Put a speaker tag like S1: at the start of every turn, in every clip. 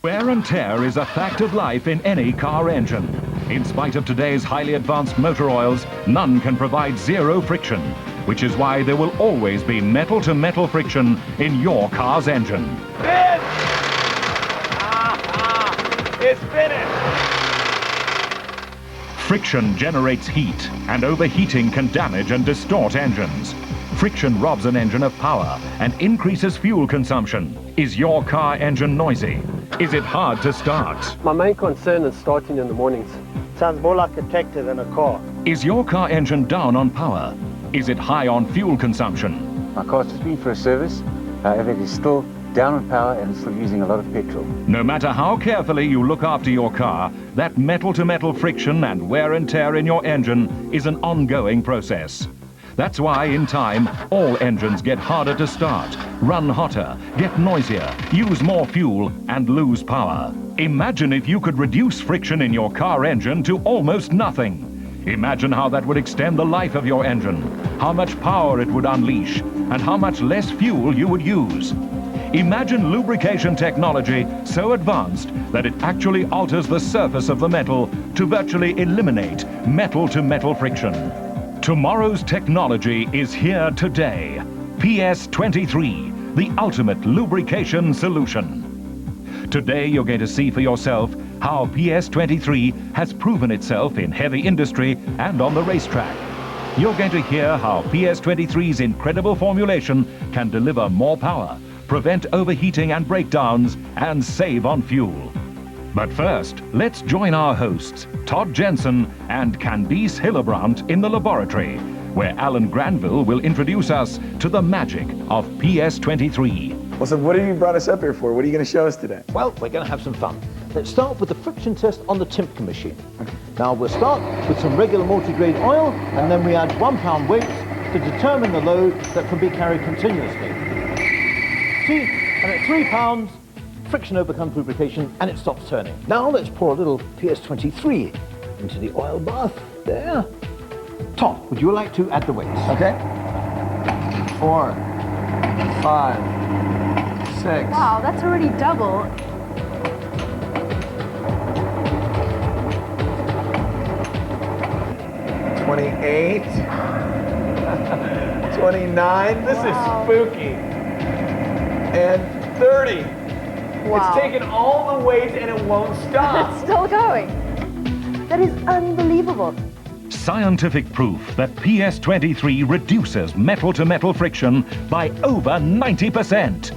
S1: Wear and tear is a fact of life in any car engine. In spite of today's highly advanced motor oils, none can provide zero friction, which is why there will always be metal-to-metal friction in your car's engine.
S2: It's finished!
S1: Friction generates heat, and overheating can damage and distort engines. Friction robs an engine of power and increases fuel consumption. Is your car engine noisy? Is it hard to start?
S3: My main concern is starting in the mornings.
S4: Sounds more like a tractor than a car.
S1: Is your car engine down on power? Is it high on fuel consumption?
S5: My car's just been for a service. However, it is still down on power and it's still using a lot of petrol.
S1: No matter how carefully you look after your car, that metal-to-metal friction and wear and tear in your engine is an ongoing process. That's why, in time, all engines get harder to start, run hotter, get noisier, use more fuel, and lose power. Imagine if you could reduce friction in your car engine to almost nothing. Imagine how that would extend the life of your engine, how much power it would unleash, and how much less fuel you would use. Imagine lubrication technology so advanced that it actually alters the surface of the metal to virtually eliminate metal-to-metal friction. Tomorrow's technology is here today. Ps23, the ultimate lubrication solution. Today you're going to see for yourself how Ps23 has proven itself in heavy industry and on the racetrack. You're going to hear how Ps23's incredible formulation can deliver more power, prevent overheating and breakdowns, and save on fuel. But first, let's join our hosts, Todd Jensen and Candice Hillebrand, in the laboratory, where Alan Granville will introduce us to the magic of Ps23.
S2: Well, so what have you brought us up here for? What are you going to show us today?
S6: Well, we're going to have some fun. Let's start with the friction test on the Timken machine. Now we'll start with some regular multi-grade oil, and then we add 1 pound weights to determine the load that can be carried continuously. See, and at 3 pounds, friction overcomes lubrication and it stops turning. Now let's pour a little Ps23 into the oil bath. There. Tom, would you like to add the weights?
S2: Okay. 4, 5, 6.
S7: Wow, that's already double.
S2: 28. 29. This is spooky. And 30.
S7: Wow.
S2: It's taken all the weight and it won't stop.
S7: It's still going. That is unbelievable.
S1: Scientific proof that Ps23 reduces metal-to-metal friction by over 90%.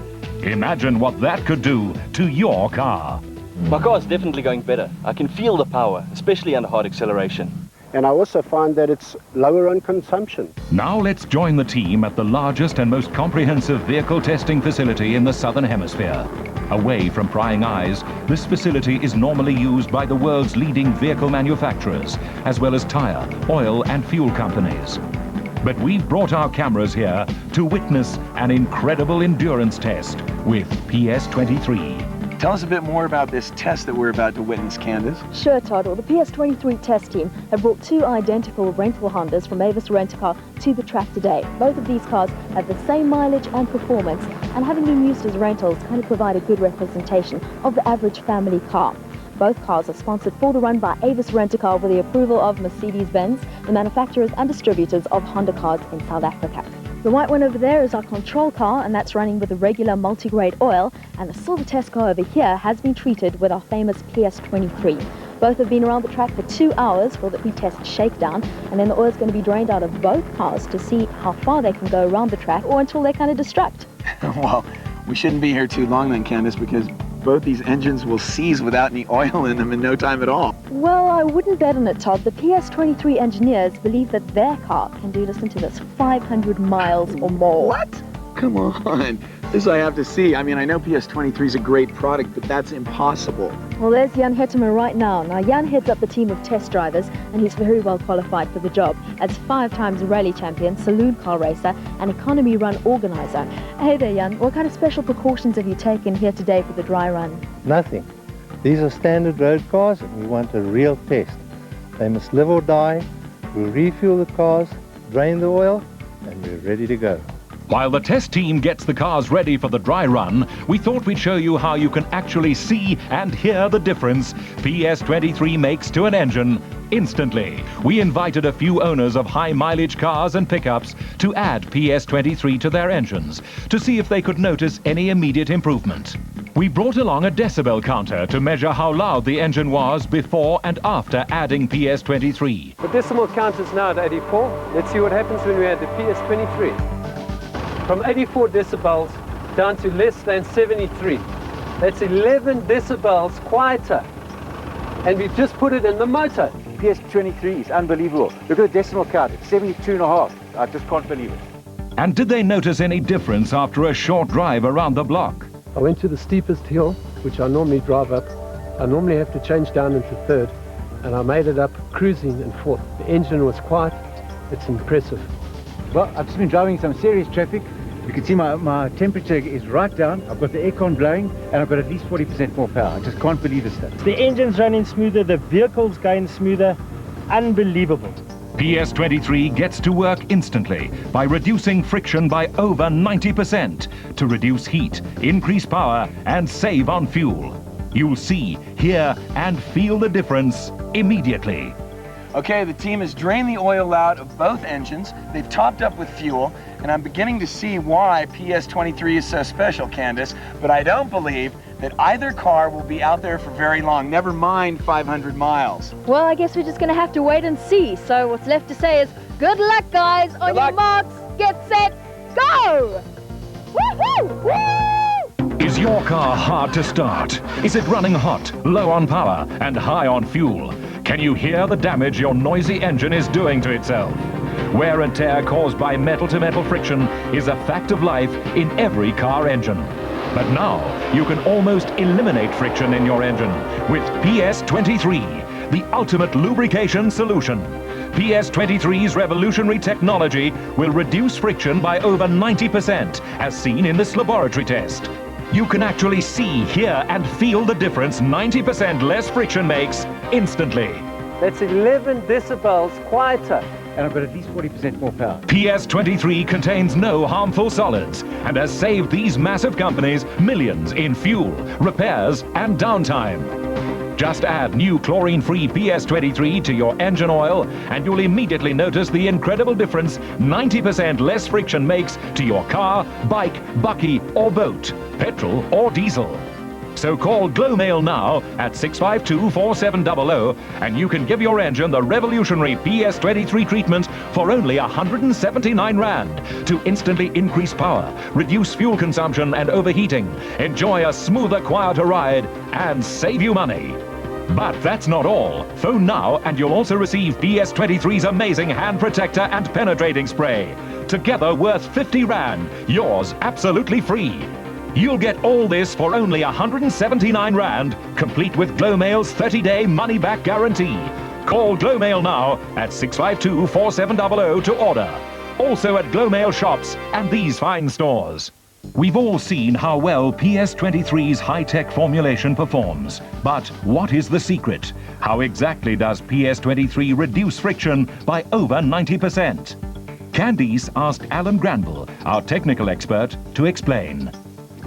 S1: Imagine what that could do to your car.
S8: My car is definitely going better. I can feel the power, especially under hard acceleration.
S4: And I also find that it's lower on consumption.
S1: Now let's join the team at the largest and most comprehensive vehicle testing facility in the Southern Hemisphere. Away from prying eyes, this facility is normally used by the world's leading vehicle manufacturers, as well as tire, oil and fuel companies. But we've brought our cameras here to witness an incredible endurance test with Ps23.
S2: Tell us a bit more about this test that we're about to witness, Candice.
S7: Sure, Todd. Well, the Ps23 test team have brought 2 identical rental Hondas from Avis Rent-A-Car to the track today. Both of these cars have the same mileage and performance, and having been used as rentals kind of provide a good representation of the average family car. Both cars are sponsored for the run by Avis Rent-A-Car with the approval of Mercedes-Benz, the manufacturers and distributors of Honda cars in South Africa. The white one over there is our control car, and that's running with a regular multi-grade oil, and the silver test car over here has been treated with our famous Ps23. Both have been around the track for 2 hours for the pre-test shakedown, and then the oil is going to be drained out of both cars to see how far they can go around the track or until they kind of destruct.
S2: Well, we shouldn't be here too long then, Candice, because both these engines will seize without any oil in them in no time at all.
S7: Well, I wouldn't bet on it, Todd. The Ps23 engineers believe that their car can do, listen to this, 500 miles or more.
S2: What? Come on. This I have to see. I mean, I know Ps23 is a great product, but that's impossible.
S7: Well, there's Jan Hettemer right now. Now, Jan heads up the team of test drivers, and he's very well qualified for the job as 5 times rally champion, saloon car racer, and economy run organizer. Hey there, Jan. What kind of special precautions have you taken here today for the dry run?
S9: Nothing. These are standard road cars, and we want a real test. They must live or die. We'll refuel the cars, drain the oil, and we're ready to go.
S1: While the test team gets the cars ready for the dry run, we thought we'd show you how you can actually see and hear the difference PS23 makes to an engine instantly. We invited a few owners of high-mileage cars and pickups to add PS23 to their engines to see if they could notice any immediate improvement. We brought along a decibel counter to measure how loud the engine was before and after adding PS23.
S3: The decimal count is now at 84. Let's see what happens when we add the PS23. From 84 decibels down to less than 73. That's 11 decibels quieter. And we've just put it in the motor.
S5: PS23 is unbelievable. Look at the decimal count, it's 72.5. I just can't believe it.
S1: And did they notice any difference after a short drive around the block?
S3: I went to the steepest hill, which I normally drive up. I normally have to change down into third, and I made it up cruising in fourth. The engine was quiet. It's impressive.
S5: Well, I've just been driving some serious traffic. You can see my temperature is right down. I've got the aircon blowing, and I've got at least 40% more power. I just can't believe this stuff.
S10: The engine's running smoother, the vehicle's going smoother. Unbelievable.
S1: PS23 gets to work instantly by reducing friction by over 90% to reduce heat, increase power, and save on fuel. You'll see, hear, and feel the difference immediately.
S2: Okay, the team has drained the oil out of both engines. They've topped up with fuel, and I'm beginning to see why PS23 is so special, Candice, but I don't believe that either car will be out there for very long, never mind 500 miles.
S7: Well, I guess we're just going to have to wait and see. So what's left to say is good luck, guys. On your marks, get set, go! Woohoo! Woo!
S1: Is your car hard to start? Is it running hot, low on power, and high on fuel? Can you hear the damage your noisy engine is doing to itself? Wear and tear caused by metal-to-metal friction is a fact of life in every car engine. But now, you can almost eliminate friction in your engine with PS23, the ultimate lubrication solution. PS23's revolutionary technology will reduce friction by over 90%, as seen in this laboratory test. You can actually see, hear, and feel the difference 90% less friction makes instantly.
S3: That's 11 decibels quieter.
S5: And I've got at least 40% more power.
S1: PS23 contains no harmful solids and has saved these massive companies millions in fuel, repairs, and downtime. Just add new chlorine-free PS23 to your engine oil and you'll immediately notice the incredible difference 90% less friction makes to your car, bike, bucky, or boat, petrol or diesel. So call Glomail now at 652-4700 and you can give your engine the revolutionary PS23 treatment for only 179 Rand to instantly increase power, reduce fuel consumption and overheating, enjoy a smoother, quieter ride, and save you money. But that's not all. Phone now and you'll also receive PS23's amazing hand protector and penetrating spray. Together worth 50 Rand, yours absolutely free. You'll get all this for only 179 Rand, complete with Glomail's 30-day money-back guarantee. Call Glomail now at 652-4700 to order. Also at Glomail shops and these fine stores. We've all seen how well PS23's high-tech formulation performs. But what is the secret? How exactly does PS23 reduce friction by over 90%? Candice asked Alan Granville, our technical expert, to explain.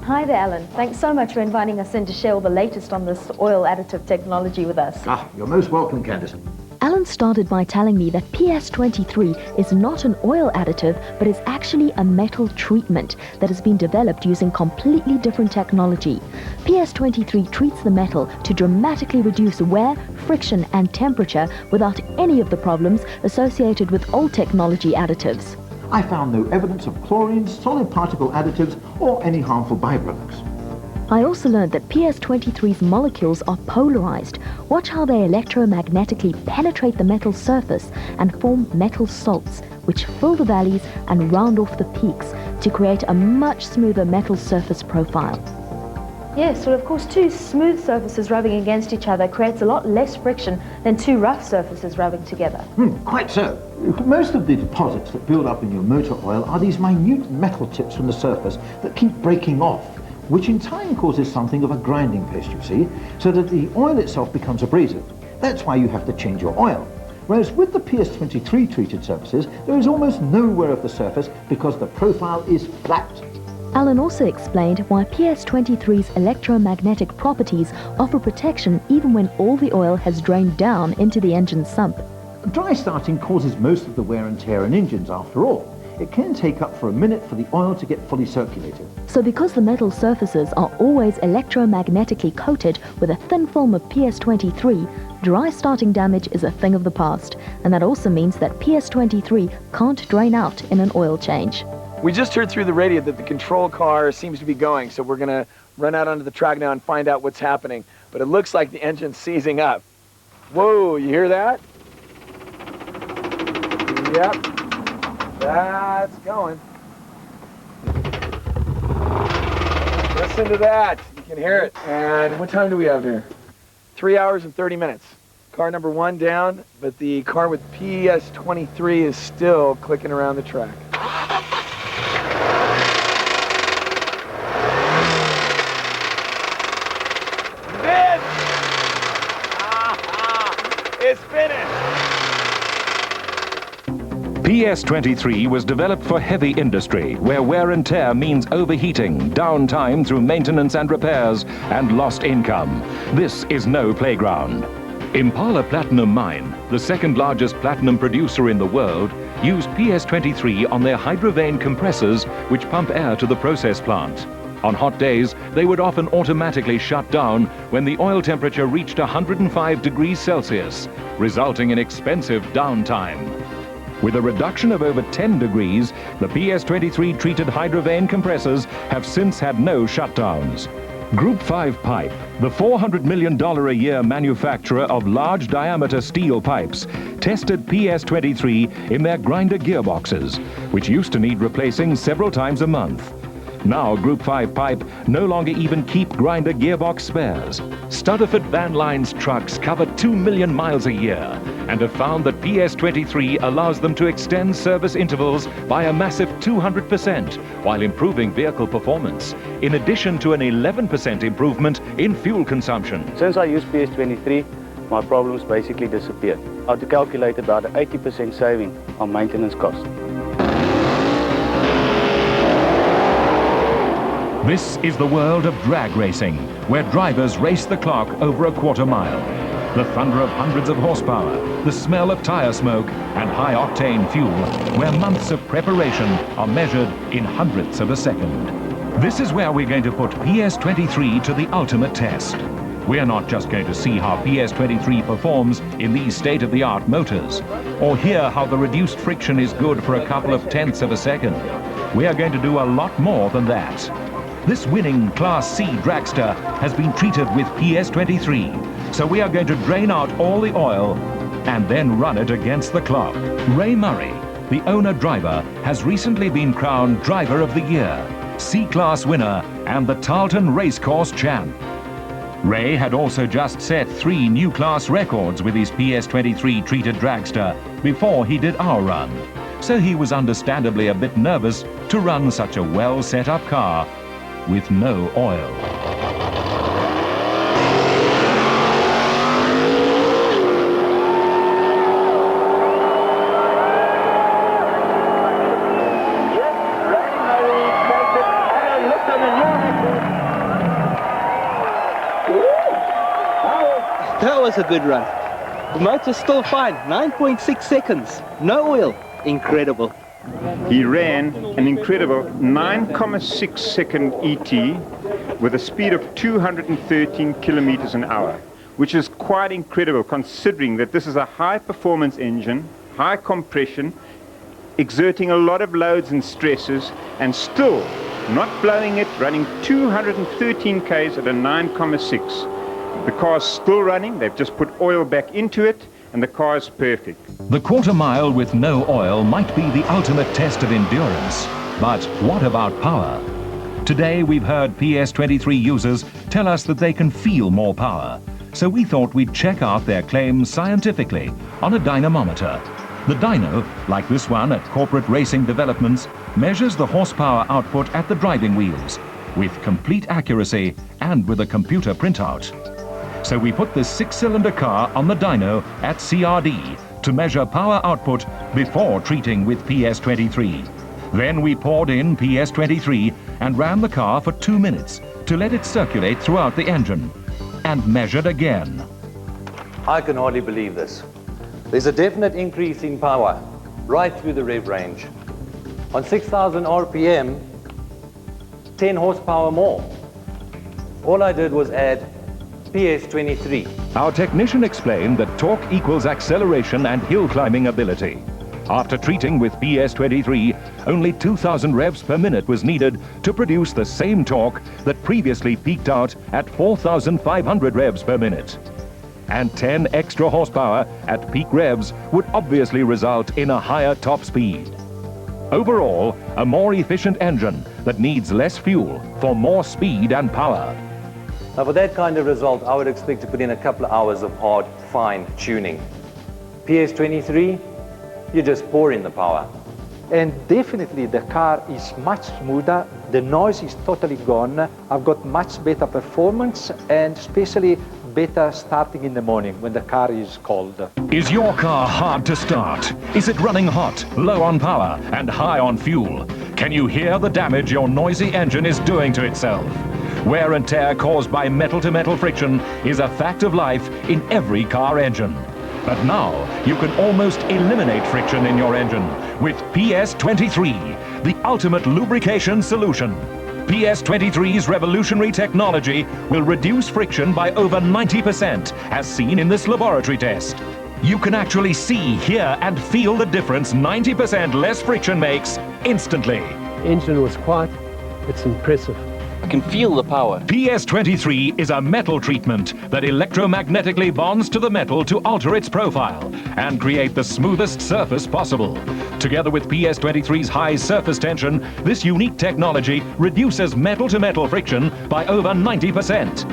S7: Hi there, Alan. Thanks so much for inviting us in to share all the latest on this oil additive technology with us.
S6: You're most welcome, Candice.
S7: Alan started by telling me that PS23 is not an oil additive, but is actually a metal treatment that has been developed using completely different technology. PS23 treats the metal to dramatically reduce wear, friction, and temperature without any of the problems associated with old technology additives.
S6: I found no evidence of chlorine, solid particle additives, or any harmful byproducts.
S7: I also learned that PS23's molecules are polarized. Watch how they electromagnetically penetrate the metal surface and form metal salts, which fill the valleys and round off the peaks to create a much smoother metal surface profile. Yes, well, of course, two smooth surfaces rubbing against each other creates a lot less friction than two rough surfaces rubbing together.
S6: Quite so. Most of the deposits that build up in your motor oil are these minute metal chips from the surface that keep breaking off, which in time causes something of a grinding paste, you see, so that the oil itself becomes abrasive. That's why you have to change your oil. Whereas with the PS23 treated surfaces, there is almost no wear of the surface because the profile is flat.
S7: Alan also explained why PS23's electromagnetic properties offer protection even when all the oil has drained down into the engine sump.
S6: Dry starting causes most of the wear and tear in engines after all. It can take up for a minute for the oil to get fully circulated.
S7: So because the metal surfaces are always electromagnetically coated with a thin film of PS23, dry starting damage is a thing of the past. And that also means that PS23 can't drain out in an oil change.
S2: We just heard through the radio that the control car seems to be going, so we're going to run out onto the track now and find out what's happening. But it looks like the engine's seizing up. Whoa, you hear that? Yep, that's going. Listen to that. You can hear it. And what time do we have here? 3 hours and 30 minutes. Car number 1 down, but the car with PS23 is still clicking around the track. It's finished!
S1: PS23 was developed for heavy industry, where wear and tear means overheating, downtime through maintenance and repairs, and lost income. This is no playground. Impala Platinum Mine, the second largest platinum producer in the world, used PS23 on their hydrovane compressors, which pump air to the process plant. On hot days, they would often automatically shut down when the oil temperature reached 105 degrees Celsius, resulting in expensive downtime. With a reduction of over 10 degrees, the PS23 treated hydrovane compressors have since had no shutdowns. Group 5 Pipe, the $400 million a year manufacturer of large diameter steel pipes, tested PS23 in their grinder gearboxes, which used to need replacing several times a month. Now Group 5 Pipe no longer even keep grinder gearbox spares. Stutterford Van Line's trucks cover 2 million miles a year and have found that PS23 allows them to extend service intervals by a massive 200% while improving vehicle performance, in addition to an 11% improvement in fuel consumption.
S11: Since I use PS23, my problems basically disappeared. I had to calculate about an 80% saving on maintenance costs.
S1: This is the world of drag racing, where drivers race the clock over a quarter mile. The thunder of hundreds of horsepower, the smell of tire smoke, and high-octane fuel, where months of preparation are measured in hundredths of a second. This is where we're going to put PS23 to the ultimate test. We're not just going to see how PS23 performs in these state-of-the-art motors, or hear how the reduced friction is good for a couple of tenths of a second. We are going to do a lot more than that. This winning Class C dragster has been treated with PS23, so we are going to drain out all the oil and then run it against the clock. Ray Murray, the owner-driver, has recently been crowned Driver of the Year, C-Class winner, and the Tarleton Racecourse champ. Ray had also just set 3 new class records with his PS23 treated dragster before he did our run, so he was understandably a bit nervous to run such a well-set-up car with no oil.
S12: That was a good run. The motor's still fine, 9.6 seconds, no oil, incredible.
S13: He ran an incredible 9.6 second ET with a speed of 213 kilometers an hour, which is quite incredible considering that this is a high performance engine, high compression, exerting a lot of loads and stresses, and still not blowing it, running 213 k's at a 9.6. The car's still running, they've just put oil back into it, and the car is perfect.
S1: The quarter mile with no oil might be the ultimate test of endurance, but what about power? Today we've heard PS23 users tell us that they can feel more power, so we thought we'd check out their claims scientifically on a dynamometer. The dyno, like this one at Corporate Racing Developments, measures the horsepower output at the driving wheels with complete accuracy and with a computer printout. So we put this 6-cylinder car on the dyno at CRD to measure power output before treating with PS23. Then we poured in PS23 and ran the car for 2 minutes to let it circulate throughout the engine, and measured again.
S14: I can hardly believe this. There's a definite increase in power right through the rev range. On 6,000 RPM, 10 horsepower more. All I did was add PS23.
S1: Our technician explained that torque equals acceleration and hill climbing ability. After treating with PS23, only 2,000 revs per minute was needed to produce the same torque that previously peaked out at 4,500 revs per minute. And 10 extra horsepower at peak revs would obviously result in a higher top speed. Overall, a more efficient engine that needs less fuel for more speed and power.
S14: Now for that kind of result, I would expect to put in a couple of hours of hard, fine tuning. PS23, you just pour in the power.
S15: And definitely the car is much smoother, the noise is totally gone, I've got much better performance and especially better starting in the morning when the car is cold.
S1: Is your car hard to start? Is it running hot, low on power and high on fuel? Can you hear the damage your noisy engine is doing to itself? Wear and tear caused by metal-to-metal friction is a fact of life in every car engine. But now you can almost eliminate friction in your engine with PS23, the ultimate lubrication solution. PS23's revolutionary technology will reduce friction by over 90%, as seen in this laboratory test. You can actually see, hear and feel the difference 90% less friction makes instantly.
S3: Engine was quiet. It's impressive.
S8: I can feel the power.
S1: PS23 is a metal treatment that electromagnetically bonds to the metal to alter its profile and create the smoothest surface possible. Together with PS23's high surface tension, this unique technology reduces metal-to-metal friction by over 90%.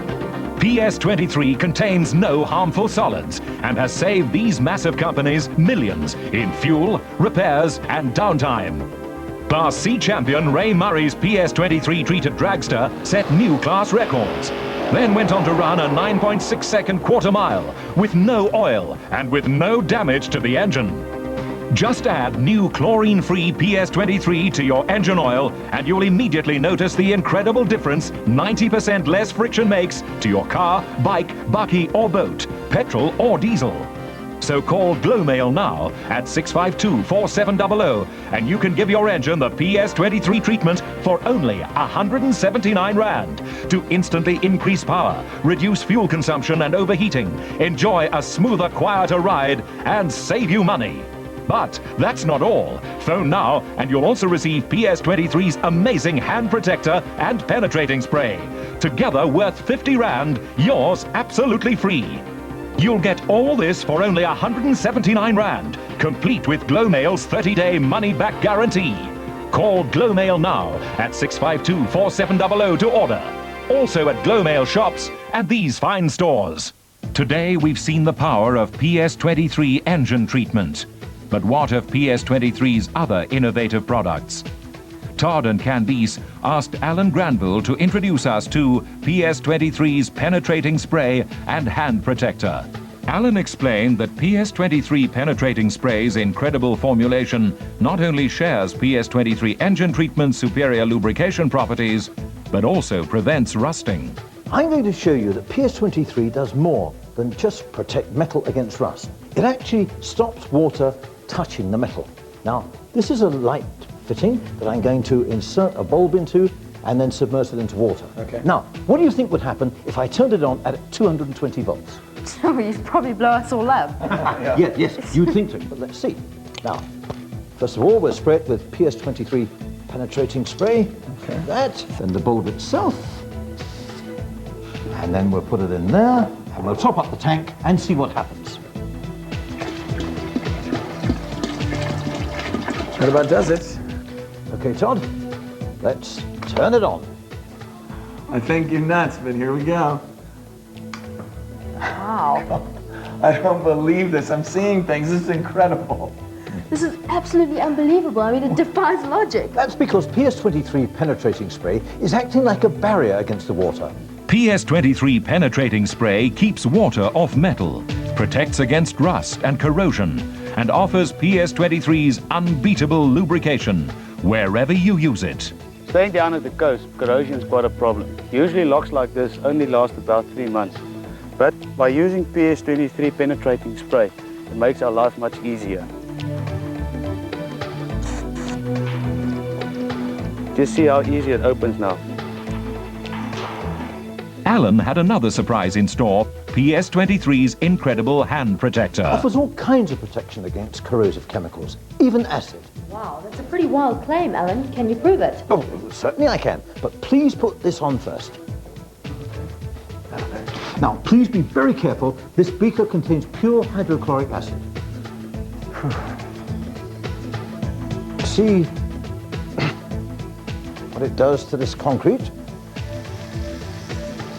S1: PS23 contains no harmful solids and has saved these massive companies millions in fuel, repairs and downtime. Class C champion Ray Murray's PS23 treated dragster set new class records, then went on to run a 9.6 second quarter mile with no oil and with no damage to the engine. Just add new chlorine-free PS23 to your engine oil and you'll immediately notice the incredible difference 90% less friction makes to your car, bike, bakkie or boat, petrol or diesel. So call Glomail now at 652-4700 and you can give your engine the PS23 treatment for only 179 Rand to instantly increase power, reduce fuel consumption and overheating, enjoy a smoother, quieter ride and save you money. But that's not all. Phone now and you'll also receive PS23's amazing hand protector and penetrating spray. Together worth 50 Rand, yours absolutely free. You'll get all this for only 179 Rand, complete with Glomail's 30-day money-back guarantee. Call Glomail now at 652-4700 to order. Also at Glomail shops and these fine stores. Today we've seen the power of PS23 engine treatment. But what of PS23's other innovative products? Todd and Candice asked Alan Granville to introduce us to PS23's penetrating spray and hand protector. Alan explained that PS23 penetrating spray's incredible formulation not only shares PS23 engine treatment's superior lubrication properties, but also prevents rusting.
S6: I'm going to show you that PS23 does more than just protect metal against rust. It actually stops water touching the metal. Now, this is a light fitting that I'm going to insert a bulb into and then submerge it into water.
S2: Okay.
S6: Now, what do you think would happen if I turned it on at 220 volts?
S16: Oh, you'd probably blow us all up.
S6: Yes, you'd think so, but let's see. Now, first of all, we'll spray it with PS23 penetrating spray. Okay. That, then the bulb itself. And then we'll put it in there, and we'll top up the tank and see what happens.
S2: That about does it.
S6: Okay, Todd, let's turn it on.
S2: I think you're nuts, but here we go.
S16: Wow.
S2: I don't believe this. I'm seeing things. This is incredible.
S7: This is absolutely unbelievable. I mean, it defies logic.
S6: That's because PS23 penetrating spray is acting like a barrier against the water.
S1: PS23 penetrating spray keeps water off metal, protects against rust and corrosion, and offers PS23's unbeatable lubrication wherever you use it.
S11: Staying down at the coast, corrosion is quite a problem. Usually locks like this only last about 3 months. But by using PS23 penetrating spray, it makes our life much easier. Just see how easy it opens now.
S1: Alan had another surprise in store, PS23's incredible hand protector.
S6: Offers all kinds of protection against corrosive chemicals, even acid.
S7: Wow, that's a pretty wild claim, Alan. Can you prove it?
S6: Oh, certainly I can, but please put this on first. Now, please be very careful. This beaker contains pure hydrochloric acid. See what it does to this concrete?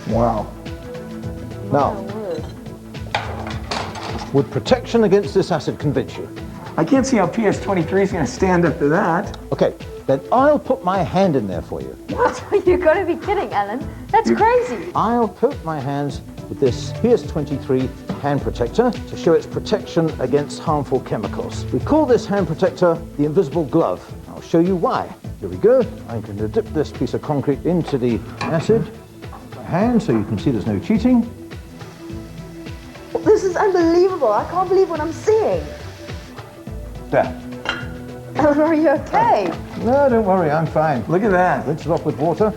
S6: Wow. Now, would protection against this acid convince you?
S2: I can't see how PS23 is going to stand up to that.
S6: Okay, then I'll put my hand in there for you.
S7: What? You've got to be kidding, Alan. That's crazy.
S6: I'll coat my hands with this PS23 hand protector to show its protection against harmful chemicals. We call this hand protector the invisible glove. I'll show you why. Here we go. I'm going to dip this piece of concrete into the acid. My hand, so you can see there's no cheating.
S7: This is unbelievable. I can't believe what I'm seeing.
S6: There.
S7: Alan, are you okay?
S6: No, don't worry, I'm fine.
S2: Look at that.
S6: Rinse it off with water.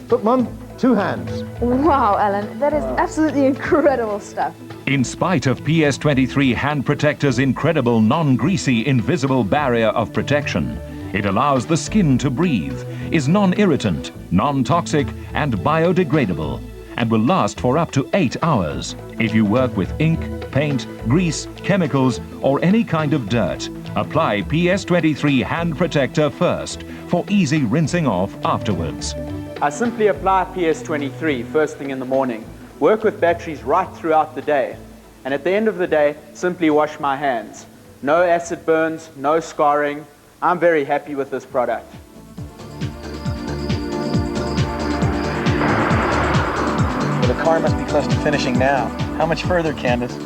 S6: Look, Mum, 2 hands.
S7: Wow, Alan, that is absolutely incredible stuff.
S1: In spite of PS23 hand protector's incredible non-greasy invisible barrier of protection, it allows the skin to breathe, is non-irritant, non-toxic and biodegradable, and will last for up to 8 hours. If you work with ink, paint, grease, chemicals or any kind of dirt, apply PS23 hand protector first for easy rinsing off afterwards.
S17: I simply apply PS23 first thing in the morning, work with batteries right throughout the day, and at the end of the day, simply wash my hands. No acid burns, no scarring. I'm very happy with this product.
S2: Well, the car must be close to finishing now. How much further, Candice?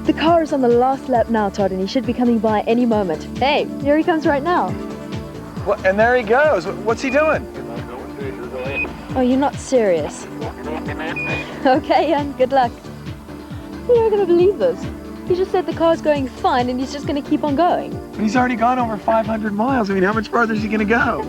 S7: The car is on the last lap now, Todd, and he should be coming by any moment. Hey, here he comes right now.
S2: Well, and there he goes. What's he doing?
S7: Oh, you're not serious. Okay, Ian, good luck. You're not going to believe this. He just said the car's going fine and he's just going to keep on going.
S2: But he's already gone over 500 miles. I mean, how much farther is he going to go?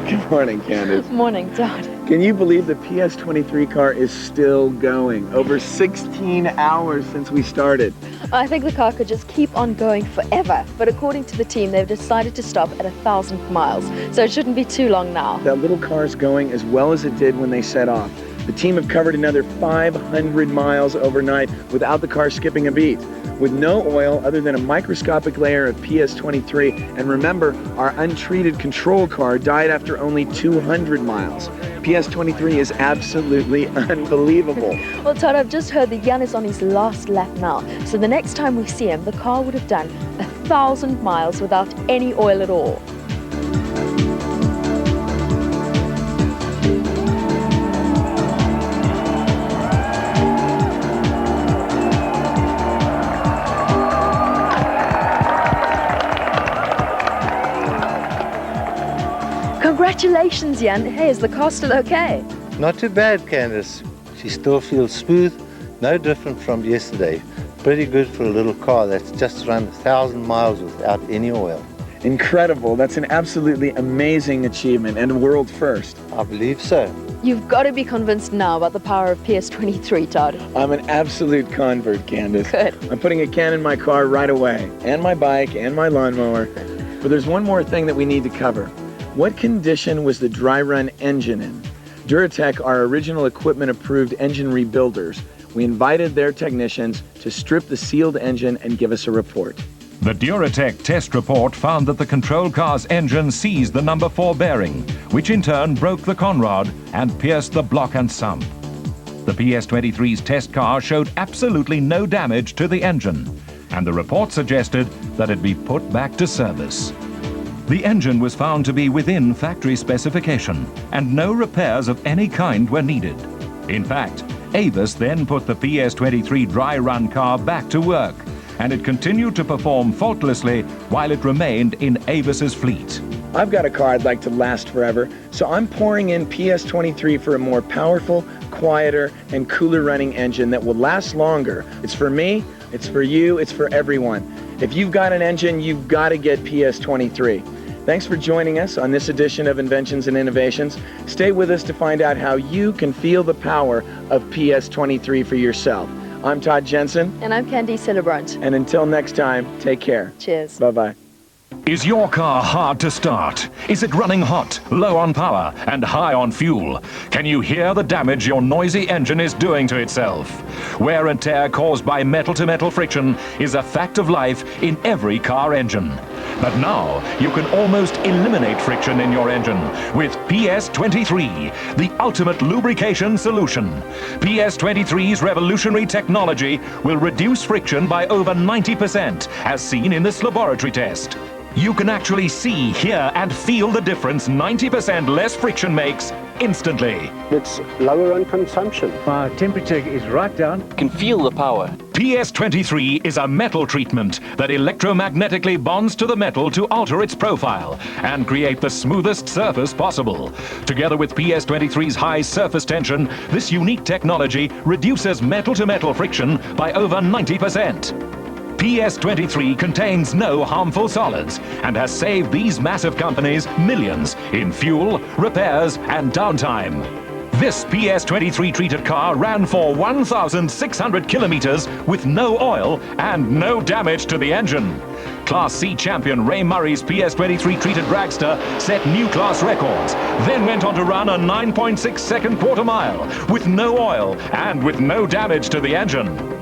S2: Good morning, Candice.
S7: Morning, Todd.
S2: Can you believe the PS23 car is still going? Over 16 hours since we started.
S7: I think the car could just keep on going forever, but according to the team, they've decided to stop at 1,000 miles, so it shouldn't be too long now.
S2: That little car's going as well as it did when they set off. The team have covered another 500 miles overnight without the car skipping a beat, with no oil other than a microscopic layer of PS23. And remember, our untreated control car died after only 200 miles. PS23 is absolutely unbelievable.
S7: Well, Todd, I've just heard that Jan is on his last lap now, so the next time we see him, the car would have done 1,000 miles without any oil at all. Congratulations, Jan. Hey, is the car still okay?
S9: Not too bad, Candice. She still feels smooth, no different from yesterday. Pretty good for a little car that's just run 1,000 miles without any oil.
S2: Incredible. That's an absolutely amazing achievement and a world first.
S9: I believe so.
S7: You've got to be convinced now about the power of PS23, Todd.
S2: I'm an absolute convert, Candice.
S7: Good.
S2: I'm putting a can in my car right away, and my bike, and my lawnmower. But there's one more thing that we need to cover. What condition was the dry run engine in? Duratec, our original equipment-approved engine rebuilders, we invited their technicians to strip the sealed engine and give us a report.
S1: The Duratec test report found that the control car's engine seized the number 4 bearing, which in turn broke the conrod and pierced the block and sump. The PS23's test car showed absolutely no damage to the engine, and the report suggested that it be put back to service. The engine was found to be within factory specification, and no repairs of any kind were needed. In fact, Avis then put the PS23 dry run car back to work, and it continued to perform faultlessly while it remained in Avis's fleet.
S2: I've got a car I'd like to last forever, so I'm pouring in PS23 for a more powerful, quieter, and cooler running engine that will last longer. It's for me, it's for you, it's for everyone. If you've got an engine, you've got to get PS23. Thanks for joining us on this edition of Inventions and Innovations. Stay with us to find out how you can feel the power of PS23 for yourself. I'm Todd Jensen.
S7: And I'm Candice Hillebrand.
S2: And until next time, take care.
S7: Cheers.
S2: Bye-bye.
S1: Is your car hard to start? Is it running hot, low on power, and high on fuel? Can you hear the damage your noisy engine is doing to itself? Wear and tear caused by metal-to-metal friction is a fact of life in every car engine. But now, you can almost eliminate friction in your engine with PS23, the ultimate lubrication solution. PS23's revolutionary technology will reduce friction by over 90%, as seen in this laboratory test. You can actually see, hear, and feel the difference 90% less friction makes instantly.
S4: It's lower on consumption.
S5: My temperature is right down.
S8: You can feel the power.
S1: PS23 is a metal treatment that electromagnetically bonds to the metal to alter its profile and create the smoothest surface possible. Together with PS23's high surface tension, this unique technology reduces metal-to-metal friction by over 90%. PS23 contains no harmful solids and has saved these massive companies millions in fuel, repairs, and downtime. This PS23 treated car ran for 1,600 kilometers with no oil and no damage to the engine. Class C champion Ray Murray's PS23 treated dragster set new class records, then went on to run a 9.6-second quarter mile with no oil and with no damage to the engine.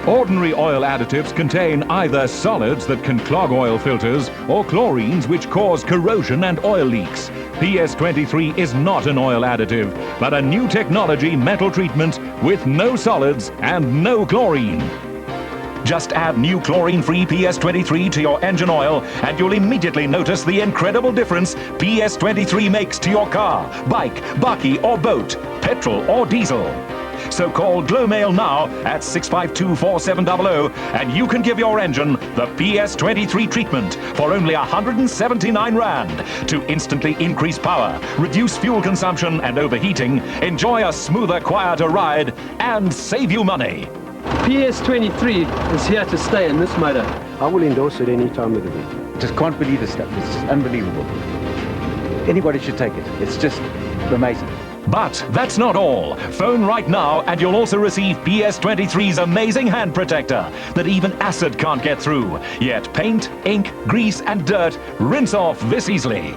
S1: Ordinary oil additives contain either solids that can clog oil filters or chlorines which cause corrosion and oil leaks. PS23 is not an oil additive, but a new technology metal treatment with no solids and no chlorine. Just add new chlorine-free PS23 to your engine oil and you'll immediately notice the incredible difference PS23 makes to your car, bike, bakkie or boat, petrol or diesel. So call Glomail now at 652-4700 and you can give your engine the PS23 treatment for only 179 Rand to instantly increase power, reduce fuel consumption and overheating, enjoy a smoother, quieter ride, and save you money.
S3: PS23 is here to stay in this motor.
S4: I will endorse it any time of the week.
S5: Just can't believe this stuff. It's just unbelievable. Anybody should take it. It's just amazing.
S1: But that's not all. Phone right now and you'll also receive PS23's amazing hand protector that even acid can't get through. Yet paint, ink, grease and dirt rinse off this easily.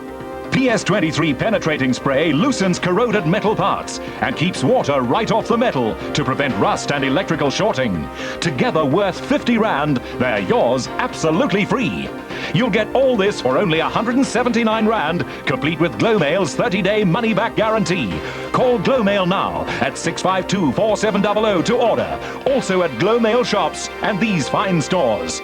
S1: PS23 penetrating spray loosens corroded metal parts and keeps water right off the metal to prevent rust and electrical shorting. Together worth 50 Rand, they're yours absolutely free. You'll get all this for only 179 Rand, complete with Glomail's 30-day money-back guarantee. Call Glomail now at 652-4700 to order. Also at Glomail shops and these fine stores.